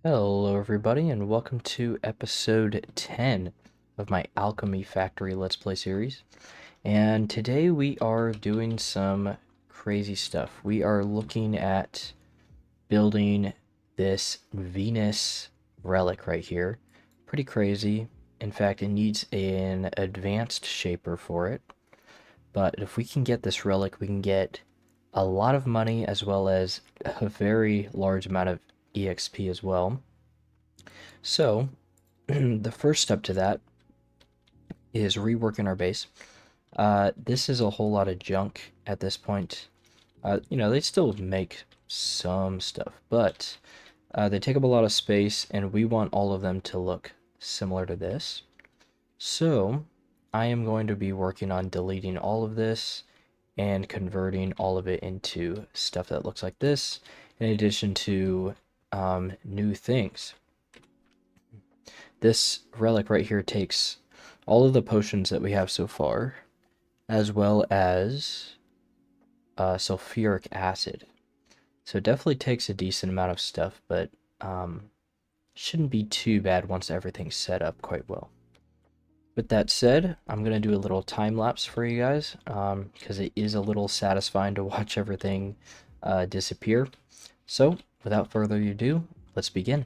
Hello everybody and welcome to episode 10 of my Alchemy Factory Let's Play series. And today we are doing some crazy stuff. We are looking at building this Venus relic right here. Pretty crazy. In fact, it needs an advanced shaper for it. But if we can get this relic, we can get a lot of money as well as a very large amount of EXP as well. So, the first step to that is reworking our base. This is a whole lot of junk at this point. They still make some stuff, but they take up a lot of space, and we want all of them to look similar to this. So, I am going to be working on deleting all of this and converting all of it into stuff that looks like this, in addition to new things. This relic right here takes all of the potions that we have so far, as well as sulfuric acid. So it definitely takes a decent amount of stuff, but shouldn't be too bad once everything's set up quite well. With that said, I'm going to do a little time lapse for you guys, because it is a little satisfying to watch everything disappear. So, without further ado, let's begin.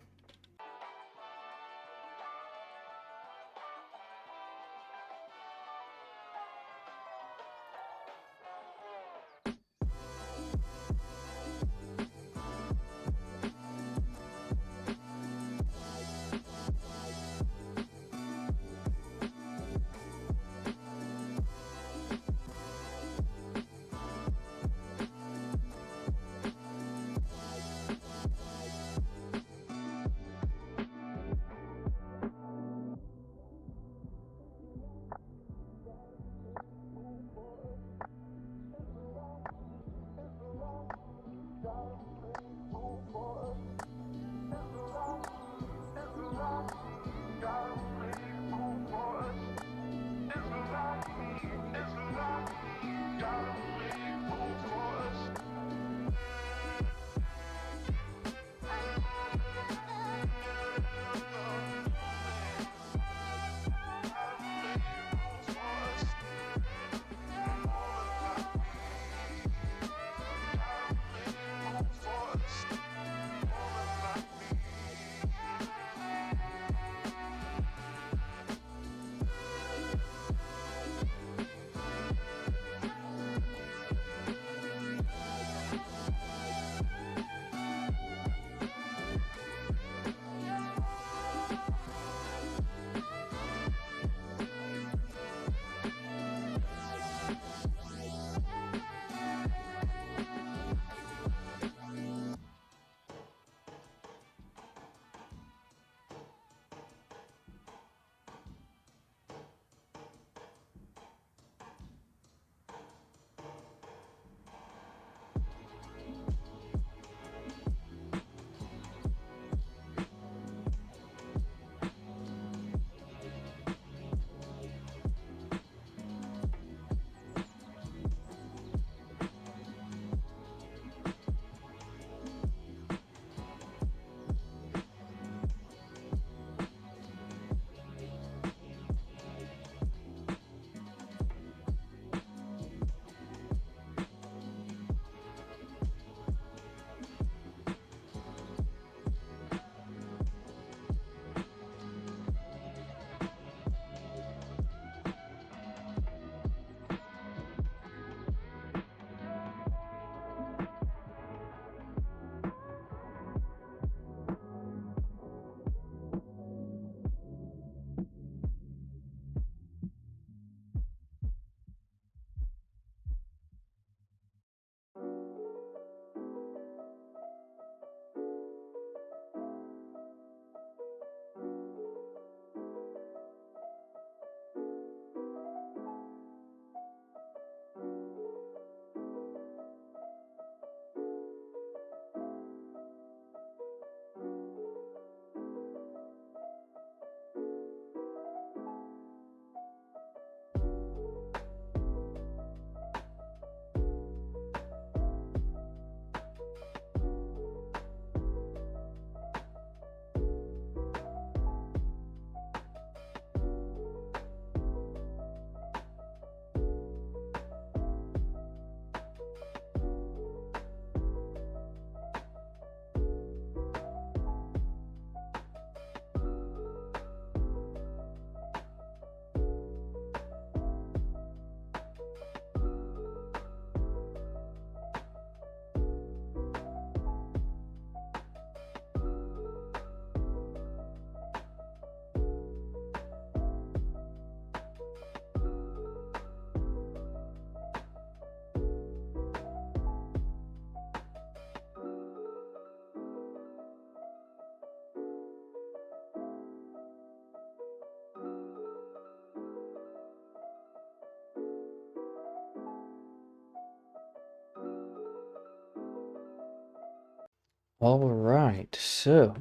Alright, so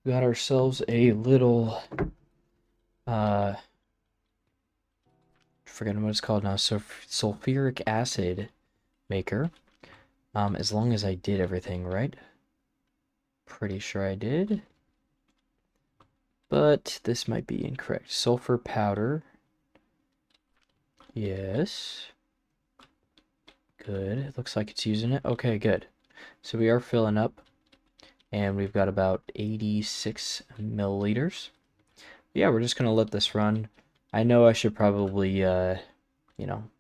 we got ourselves a little forgetting what it's called now, sulfuric acid maker. As long as I did everything right. Pretty sure I did. But this might be incorrect. Sulfur powder. Yes. Good. It looks like it's using it. Okay, good. So we are filling up. And we've got about 86 milliliters. Yeah, we're just going to let this run. I know I should probably,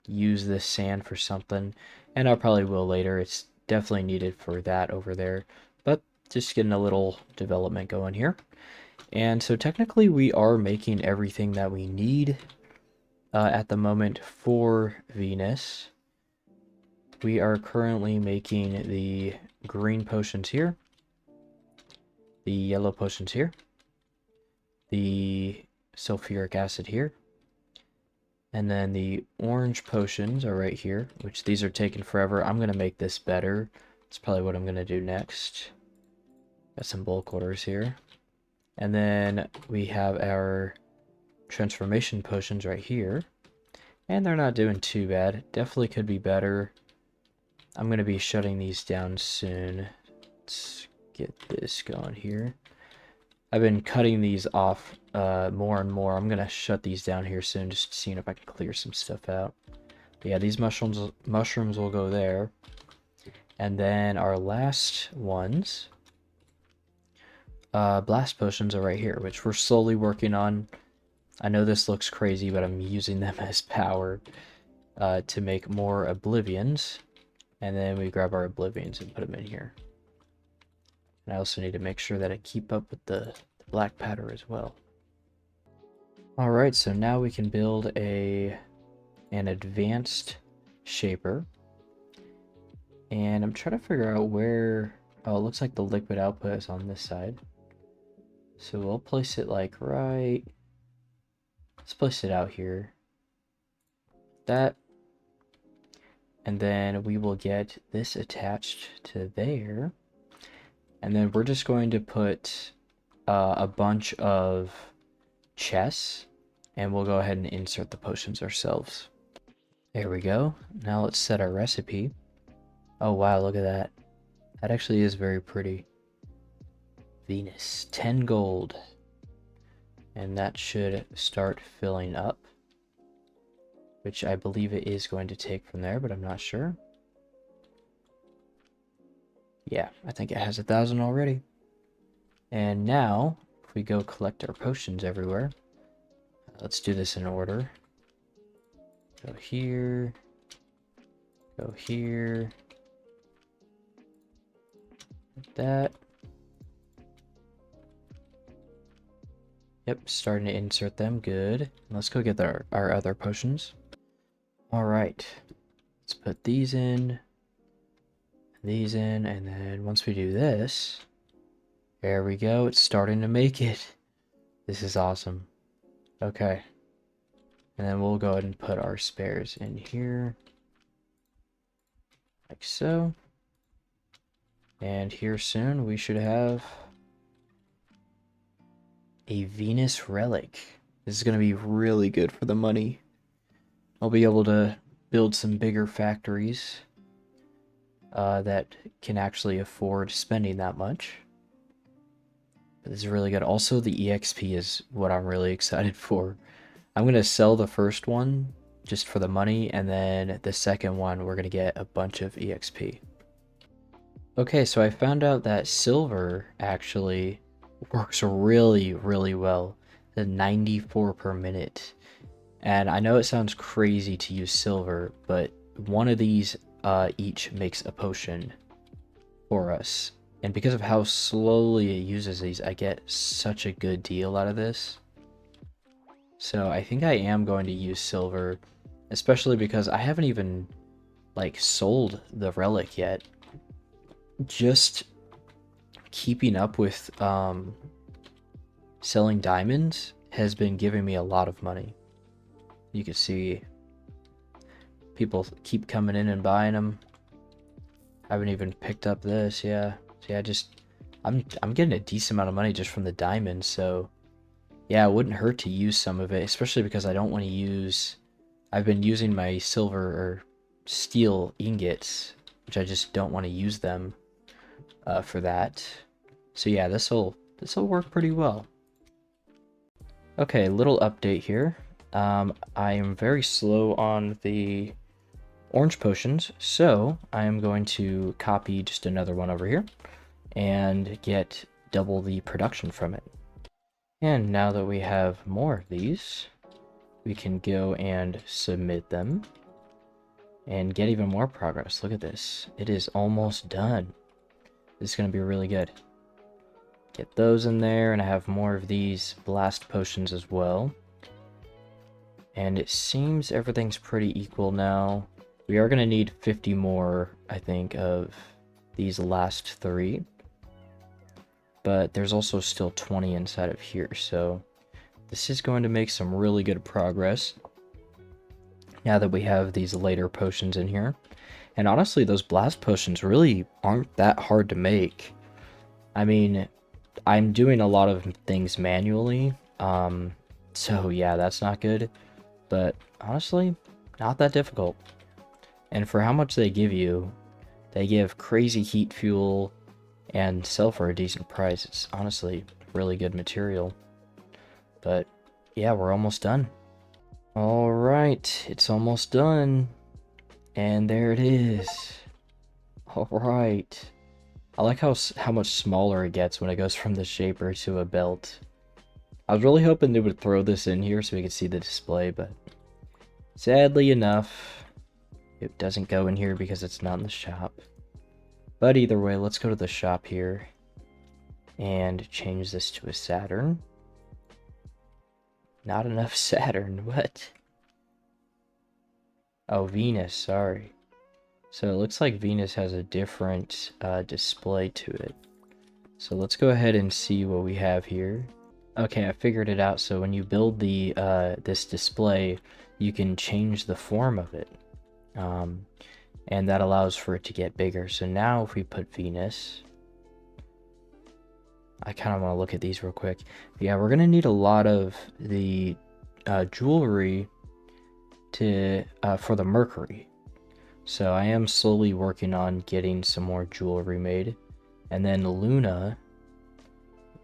use this sand for something. And I probably will later. It's definitely needed for that over there. But just getting a little development going here. And so technically we are making everything that we need at the moment for Venus. We are currently making the green potions here, the yellow potions here, the sulfuric acid here, and then the orange potions are right here, which these are taking forever. I'm going to make this better. That's probably what I'm going to do next. Got some bulk orders here. And then we have our transformation potions right here. And they're not doing too bad. Definitely could be better. I'm going to be shutting these down soon. Let's get this going here. I've been cutting these off more and more. I'm going to shut these down here soon, just seeing if I can clear some stuff out. But yeah, these mushrooms will go there. And then our last ones, blast potions are right here, which we're slowly working on. I know this looks crazy, but I'm using them as power to make more oblivions. And then we grab our oblivions and put them in here. And I also need to make sure that I keep up with the black powder as well. Alright, so now we can build an advanced shaper. And I'm trying to figure out where... Oh, it looks like the liquid output is on this side. So we'll place it like right... Let's place it out here. That. And then we will get this attached to there. And then we're just going to put a bunch of chests. And we'll go ahead and insert the potions ourselves. There we go. Now let's set our recipe. Oh wow, look at that. That actually is very pretty. Venus, 10 gold. And that should start filling up. Which I believe it is going to take from there, but I'm not sure. Yeah, I think it has 1,000 already. And now, if we go collect our potions everywhere, let's do this in order. Go here. Go here. Like that. Yep, starting to insert them. Good. Let's go get our other potions. Alright. Let's put these in. These in. And then once we do this, there we go. It's starting to make it. This is awesome. Okay. And then we'll go ahead and put our spares in here. Like so. And here soon we should have a Venus relic. This is going to be really good for the money. I'll be able to build some bigger factories that can actually afford spending that much. But this is really good. Also, the EXP is what I'm really excited for. I'm going to sell the first one just for the money, and then the second one we're going to get a bunch of EXP. Okay, so I found out that silver actually works really, really well. The 94 per minute. And I know it sounds crazy to use silver, but one of these each makes a potion for us. And because of how slowly it uses these, I get such a good deal out of this. So I think I am going to use silver, especially because I haven't even like sold the relic yet. Just keeping up with selling diamonds has been giving me a lot of money. You can see people keep coming in and buying them. I haven't even picked up this, yeah. So yeah, I'm getting a decent amount of money just from the diamonds, so yeah, it wouldn't hurt to use some of it, especially because I don't want to use... I've been using my silver or steel ingots, which I just don't want to use them for that. So yeah, this'll work pretty well. Okay, little update here. I am very slow on the orange potions, so I am going to copy just another one over here and get double the production from it. And now that we have more of these, we can go and submit them and get even more progress. Look at this. It is almost done. This is going to be really good. Get those in there, and I have more of these blast potions as well. And it seems everything's pretty equal now. We are going to need 50 more, I think, of these last 3. But there's also still 20 inside of here, so this is going to make some really good progress now that we have these later potions in here. And honestly, those blast potions really aren't that hard to make. I mean, I'm doing a lot of things manually, so yeah, that's not good. But honestly, not that difficult. And for how much they give crazy heat fuel and sell for a decent price. It's honestly really good material. But yeah, we're almost done. Alright, it's almost done. And there it is. Alright. I like how much smaller it gets when it goes from the shaper to a belt. I was really hoping they would throw this in here so we could see the display, but sadly enough, it doesn't go in here because it's not in the shop. But either way, let's go to the shop here and change this to a Saturn. Not enough Saturn, what? Oh, Venus, sorry. So it looks like Venus has a different display to it. So let's go ahead and see what we have here. Okay, I figured it out. So when you build the this display, you can change the form of it. And that allows for it to get bigger. So now if we put Venus, I kind of want to look at these real quick. Yeah, we're going to need a lot of the jewelry for the Mercury. So I am slowly working on getting some more jewelry made. And then Luna,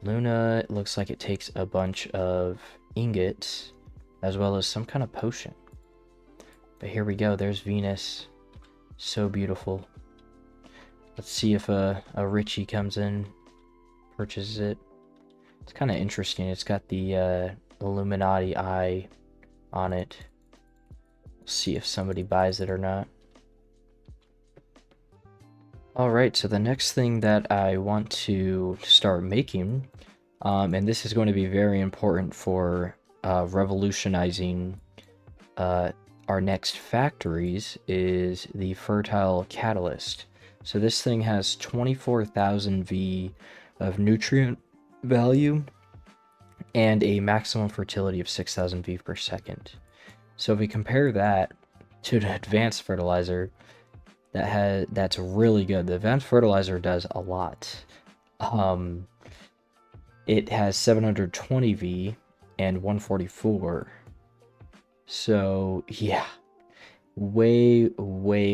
it looks like it takes a bunch of ingots as well as some kind of potion. But here we go, there's Venus. So beautiful. Let's see if a Richie comes in, purchases it. It's kind of interesting. It's got the Illuminati eye on it. We'll see if somebody buys it or not. Alright, so the next thing that I want to start making, and this is going to be very important for revolutionizing our next factories, is the fertile catalyst. So this thing has 24,000 V of nutrient value and a maximum fertility of 6,000 V per second. So if we compare that to an advanced fertilizer, that's really good. The advanced fertilizer does a lot. It has 720 V and 144. So yeah, way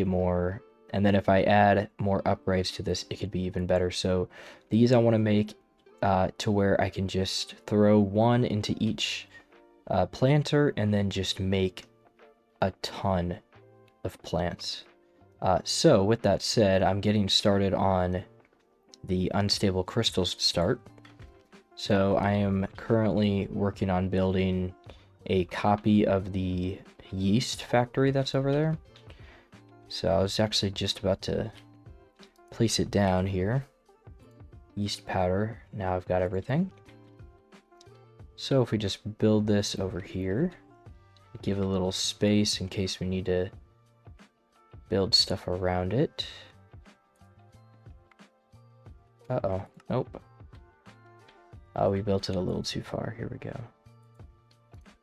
more. And then if I add more upgrades to this, it could be even better. So these I want to make to where I can just throw one into each planter and then just make a ton of plants. So with that said, I'm getting started on the unstable crystals to start. So I am currently working on building a copy of the yeast factory that's over there. So I was actually just about to place it down here. Yeast powder. Now I've got everything. So if we just build this over here, give it a little space in case we need to build stuff around it. Uh-oh. Nope. Oh, we built it a little too far. Here we go.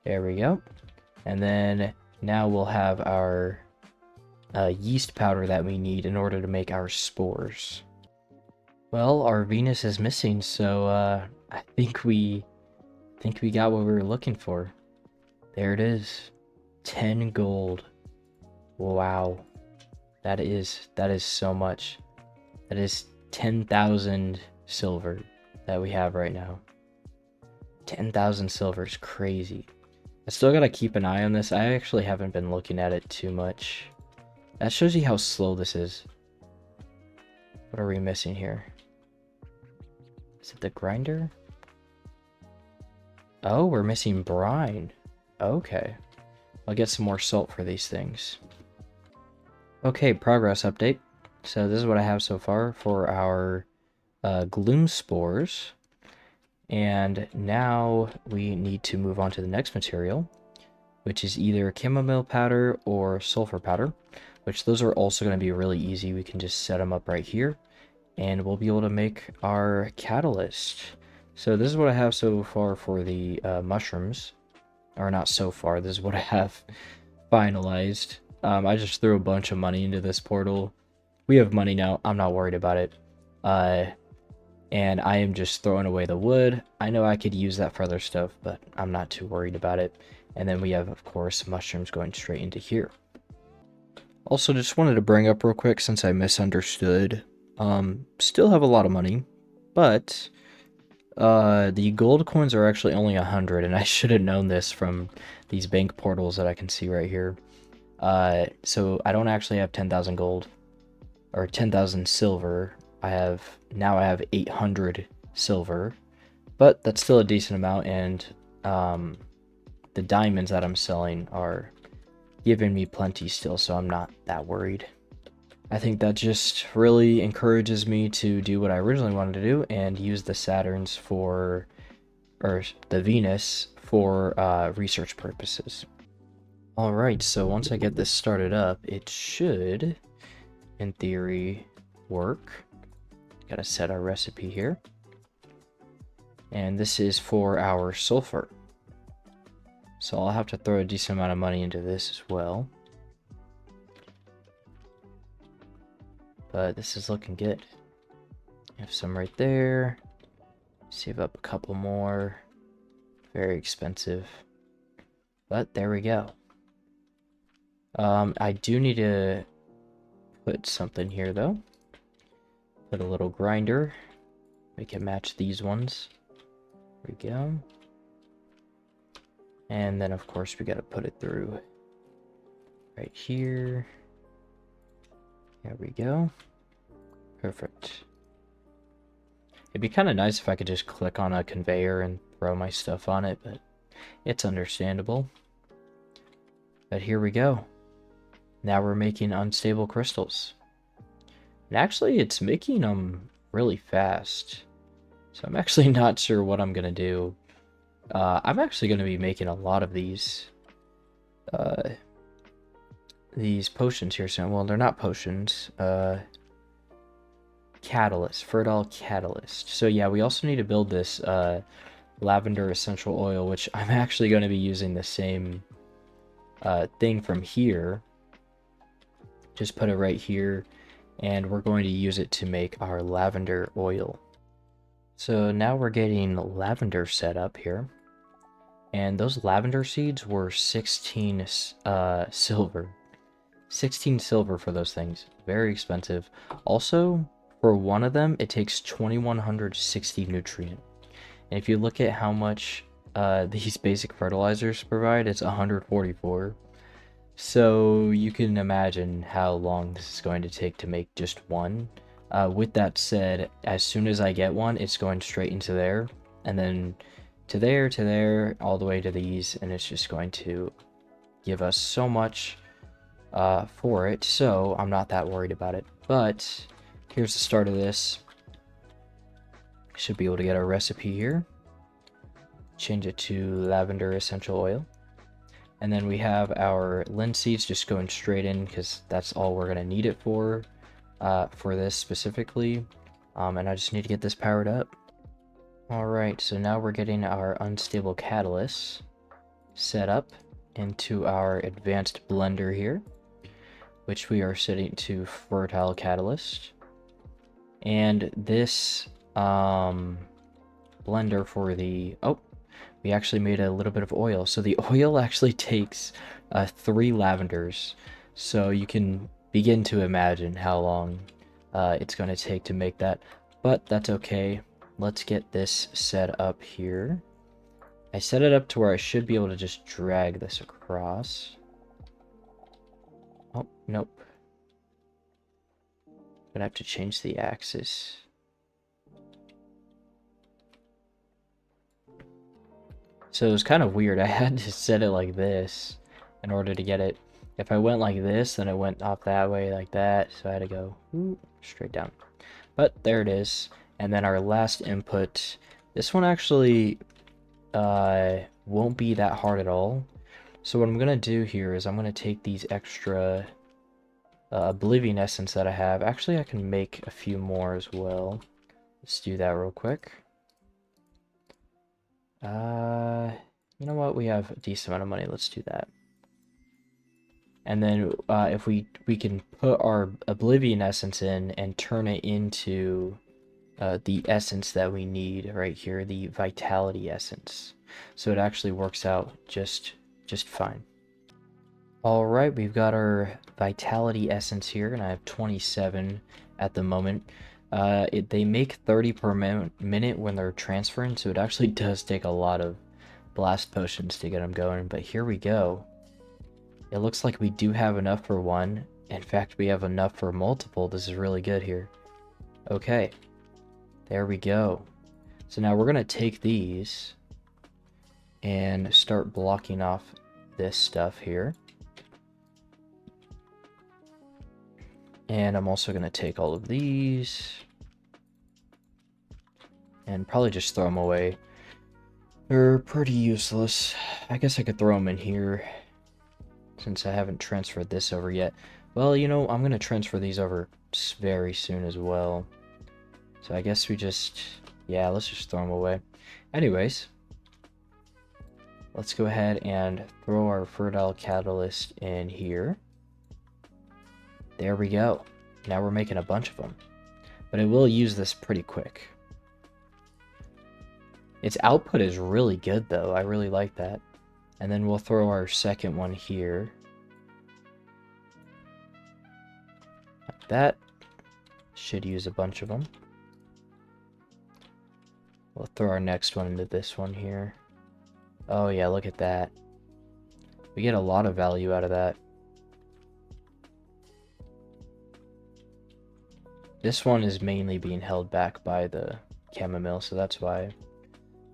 There we go. And then now we'll have our yeast powder that we need in order to make our spores. Well, our Venus is missing, so I think we got what we were looking for. There it is. 10 gold. Wow. That is so much. That is 10,000 silver that we have right now. 10,000 silver is crazy. I still gotta keep an eye on this. I actually haven't been looking at it too much. That shows you how slow this is. What are we missing here? Is it the grinder? Oh, we're missing brine. Okay. I'll get some more salt for these things. Okay, progress update. So this is what I have so far for our gloom spores. And now we need to move on to the next material, which is either chamomile powder or sulfur powder, which those are also going to be really easy. We can just set them up right here, and we'll be able to make our catalyst. So this is what I have so far for the mushrooms. Or not so far, this is what I have finalized. I just threw a bunch of money into this portal. We have money now, I'm not worried about it. And I am just throwing away the wood. I know I could use that for other stuff, but I'm not too worried about it. And then we have, of course, mushrooms going straight into here. Also, just wanted to bring up real quick, since I misunderstood. Still have a lot of money, but the gold coins are actually only 100, and I should have known this from these bank portals that I can see right here. So I don't actually have 10,000 gold, or 10,000 silver. I have 800 silver, but that's still a decent amount, and the diamonds that I'm selling are giving me plenty still, so I'm not that worried. I think that just really encourages me to do what I originally wanted to do and use the Saturns for, or the Venus for research purposes. Alright, so once I get this started up, it should, in theory, work. Gotta set our recipe here. And this is for our sulfur. So I'll have to throw a decent amount of money into this as well. But this is looking good. Have some right there. Save up a couple more. Very expensive. But there we go. I do need to put something here though. Put a little grinder. Make it match these ones. There we go. And then of course we gotta put it through right here. There we go. Perfect. It'd be kind of nice if I could just click on a conveyor and throw my stuff on it, but it's understandable. But here we go. Now we're making unstable crystals. And actually, it's making them really fast. So I'm actually not sure what I'm going to do. I'm actually going to be making a lot of these potions here soon. Well, they're not potions. Catalyst, fertile catalyst. So yeah, we also need to build this lavender essential oil, which I'm actually going to be using the same thing from here. Just put it right here, and we're going to use it to make our lavender oil. So now we're getting lavender set up here, and those lavender seeds were 16 silver. 16 silver for those things. Very expensive. Also, for one of them, it takes 2160 nutrient. And if you look at how much these basic fertilizers provide, it's 144. So you can imagine how long this is going to take to make just one. With that said, as soon as I get one, it's going straight into there, and then to there, all the way to these, and it's just going to give us so much for it, so I'm not that worried about it. But here's the start of this. Should be able to get our recipe here. Change it to lavender essential oil. And then we have our linseeds just going straight in, because that's all we're going to need it for this specifically. And I just need to get this powered up. Alright, so now we're getting our unstable catalyst set up into our advanced blender here, which we are setting to fertile catalyst. And this blender for the... Oh, we actually made a little bit of oil. So the oil actually takes 3 lavenders. So you can begin to imagine how long it's going to take to make that. But that's okay. Let's get this set up here. I set it up to where I should be able to just drag this across. Oh, nope. Gonna have to change the axis. So it was kind of weird. I had to set it like this in order to get it. If I went like this, then it went off that way like that. So I had to go straight down. But there it is. And then our last input. This one actually won't be that hard at all. So what I'm going to do here is I'm going to take these extra Oblivion Essence that I have. Actually, I can make a few more as well. Let's do that real quick. You know what? We have a decent amount of money. Let's do that. And then if we can put our Oblivion Essence in and turn it into the essence that we need right here, the Vitality Essence. So it actually works out just fine. All right, we've got our Vitality Essence here, and I have 27 at the moment. They make 30 per minute when they're transferring, so it actually does take a lot of blast potions to get them going, but here we go. It looks like we do have enough for one. In fact, we have enough for multiple. This is really good here. Okay, there we go. So now we're going to take these and start blocking off this stuff here. And I'm also going to take all of these and probably just throw them away. They're pretty useless. I guess I could throw them in here since I haven't transferred this over yet. Well, you know, I'm going to transfer these over very soon as well. So I guess we just... yeah, let's just throw them away. Anyways, let's go ahead and throw our Fertile Catalyst in here. There we go. Now we're making a bunch of them. But it will use this pretty quick. Its output is really good, though. I really like that. And then we'll throw our second one here. Like that. Should use a bunch of them. We'll throw our next one into this one here. Oh yeah, look at that. We get a lot of value out of that. This one is mainly being held back by the chamomile, so that's why I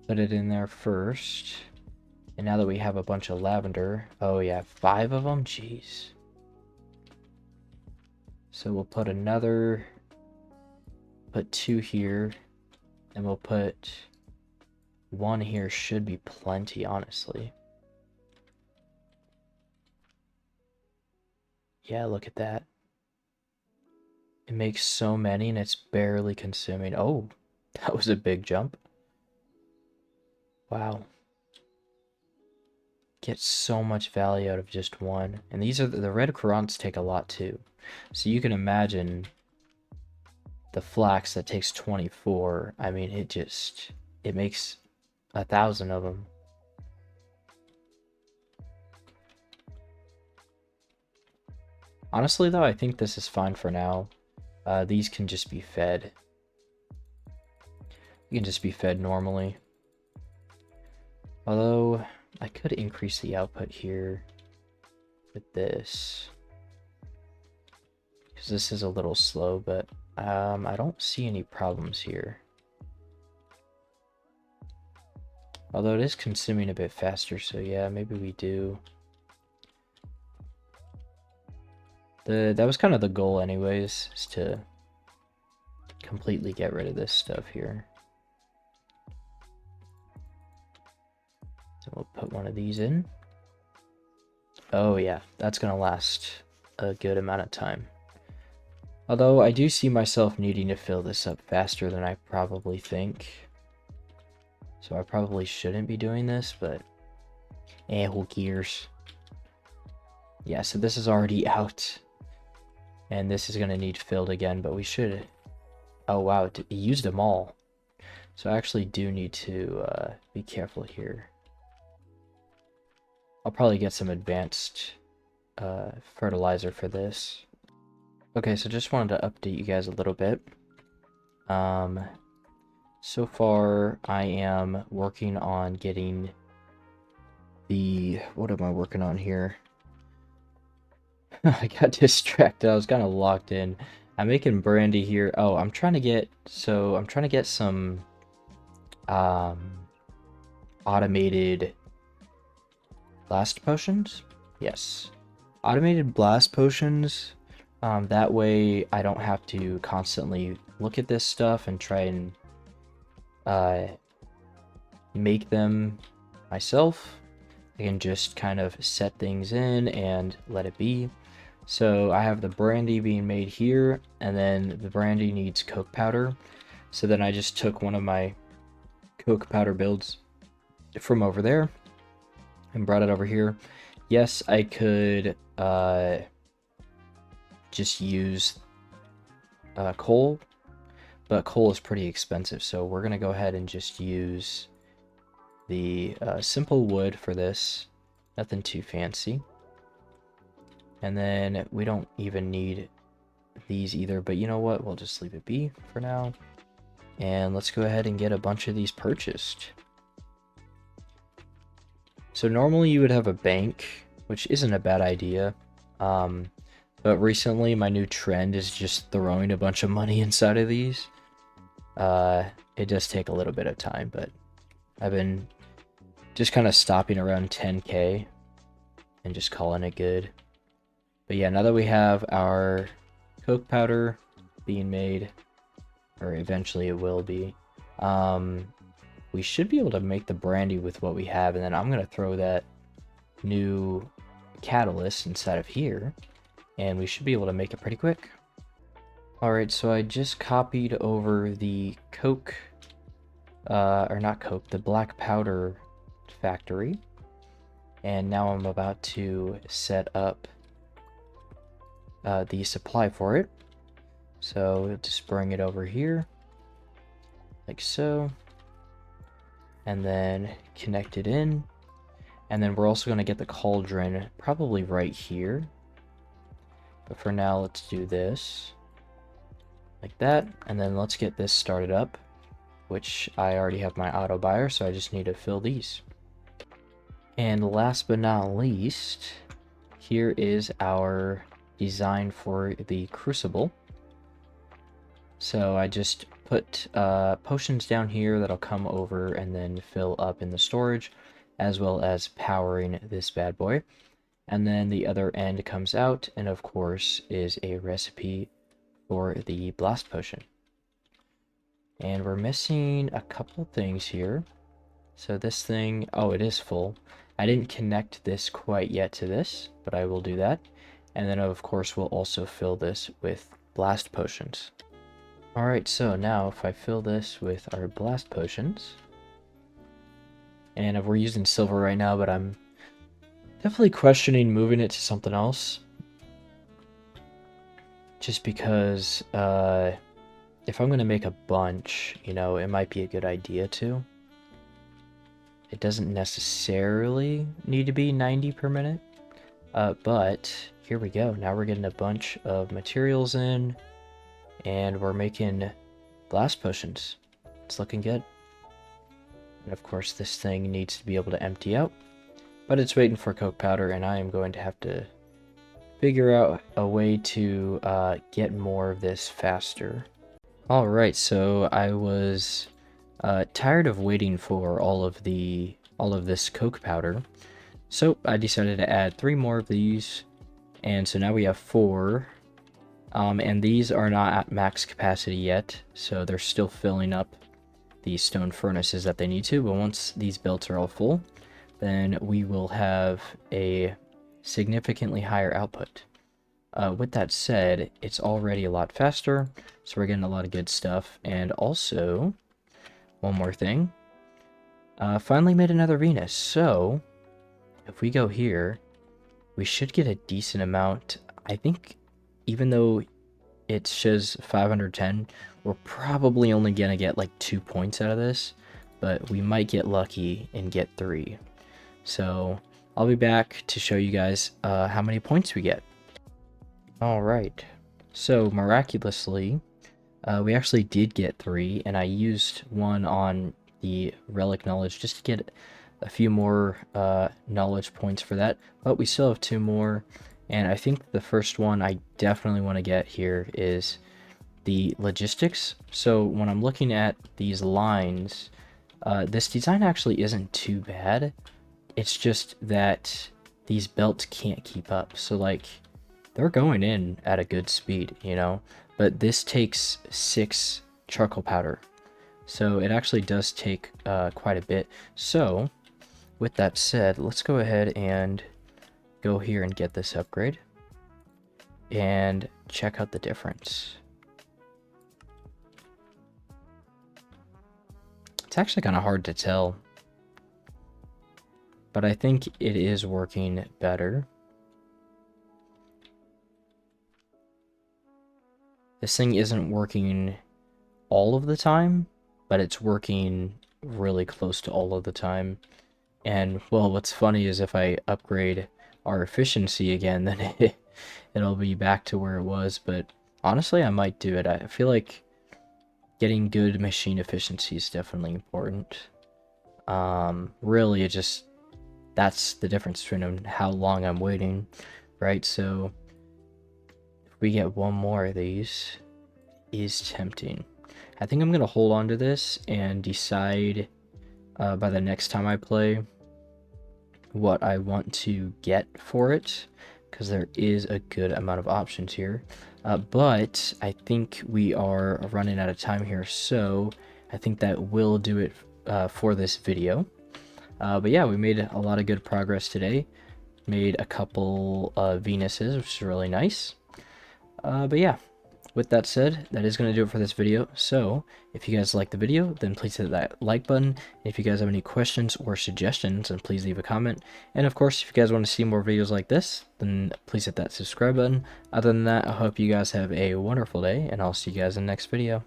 put it in there first. And now that we have a bunch of lavender, oh yeah, 5 of them, jeez. So we'll put another, put 2 here, and we'll put 1 here. Should be plenty, honestly. Yeah, look at that. It makes so many and it's barely consuming. Oh, that was a big jump. Wow. Get so much value out of just 1. And these are the red currants take a lot too. So you can imagine the flax that takes 24. I mean, it makes 1,000 of them. Honestly though, I think this is fine for now. These can just be fed. You can just be fed normally. Although, I could increase the output here with this. Because this is a little slow, but I don't see any problems here. Although it is consuming a bit faster, so yeah, maybe we do. That was kind of the goal anyways, is to completely get rid of this stuff here. So we'll put one of these in. Oh yeah, that's gonna last a good amount of time. Although I do see myself needing to fill this up faster than I probably think. So I probably shouldn't be doing this, but who cares? Yeah, so this is already out. And this is going to need filled again, but we should... Oh wow, it used them all. So I actually do need to be careful here. I'll probably get some advanced fertilizer for this. Okay, so just wanted to update you guys a little bit. So far I am working on getting what am I working on here? I got distracted. I was kind of locked in. I'm making brandy here. Oh, I'm trying to get some automated blast potions. Yes. Automated blast potions. That way I don't have to constantly look at this stuff and try and make them myself. I can just kind of set things in and let it be. So I have the brandy being made here, and then the brandy needs coke powder. So then I just took one of my coke powder builds from over there and brought it over here. Yes, I could just use coal, but coal is pretty expensive, so we're gonna go ahead and just use the simple wood for this. Nothing too fancy. And then we don't even need these either, but you know what? We'll just leave it be for now. And let's go ahead and get a bunch of these purchased. So normally you would have a bank, which isn't a bad idea. But recently my new trend is just throwing a bunch of money inside of these. It does take a little bit of time, but I've been just kind of stopping around 10k and just calling it good. But yeah, now that we have our coke powder being made, or eventually it will be, we should be able to make the brandy with what we have, and then I'm going to throw that new catalyst inside of here, and we should be able to make it pretty quick. Alright, so I just copied over the coke, or not coke, the black powder factory, and now I'm about to set up the supply for it. So we'll just bring it over here, like so, and then connect it in. And then we're also going to get the cauldron probably right here. But for now, let's do this like that. And then let's get this started up, which I already have my auto buyer, so I just need to fill these. And last but not least, here is our design for the crucible. So I just put potions down here that'll come over and then fill up in the storage, as well as powering this bad boy. And then the other end comes out, and of course is a recipe for the blast potion. And we're missing a couple things here. So this thing, oh, it is full. I didn't connect this quite yet to this, but I will do that. And then of course we'll also fill this with blast potions. Alright, so now if I fill this with our blast potions, and we're using silver right now, but I'm definitely questioning moving it to something else. Just because if I'm going to make a bunch, you know, it might be a good idea to. It doesn't necessarily need to be 90 per minute, but here we go. Now we're getting a bunch of materials in, and we're making blast potions. It's looking good. And of course this thing needs to be able to empty out, but it's waiting for coke powder, and I am going to have to figure out a way to get more of this faster. Alright, so I was tired of waiting for all of this coke powder, so I decided to add 3 more of these, and so now we have 4. And these are not at max capacity yet, so they're still filling up the stone furnaces that they need to, but once these belts are all full, then we will have a significantly higher output. With that said, it's already a lot faster, so we're getting a lot of good stuff. And also, one more thing, finally made another Venus, so if we go here, we should get a decent amount. I think even though it says 510. We're probably only gonna get like 2 points out of this, but we might get lucky and get 3. So I'll be back to show you guys how many points we get. Alright, so miraculously, we actually did get 3, and I used one on the relic knowledge just to get a few more knowledge points for that, but we still have 2 more, and I think the first one I definitely want to get here is the logistics. So when I'm looking at these lines, this design actually isn't too bad. It's just that these belts can't keep up. So like, they're going in at a good speed, you know, but this takes 6 charcoal powder. So it actually does take quite a bit. So with that said, let's go ahead and go here and get this upgrade and check out the difference. It's actually kind of hard to tell, but I think it is working better. This thing isn't working all of the time, but it's working really close to all of the time. And, well, what's funny is if I upgrade our efficiency again, then it'll be back to where it was. But honestly, I might do it. I feel like getting good machine efficiency is definitely important. Really, that's the difference between how long I'm waiting, right? So if we get one more of these, is tempting. I think I'm going to hold on to this and decide by the next time I play what I want to get for it, because there is a good amount of options here. But I think we are running out of time here, so I think that will do it for this video. But yeah, we made a lot of good progress today. Made a couple Venuses, which is really nice. But yeah, with that said, that is going to do it for this video. So if you guys like the video, then please hit that like button. And if you guys have any questions or suggestions, then please leave a comment. And of course, if you guys want to see more videos like this, then please hit that subscribe button. Other than that, I hope you guys have a wonderful day, and I'll see you guys in the next video.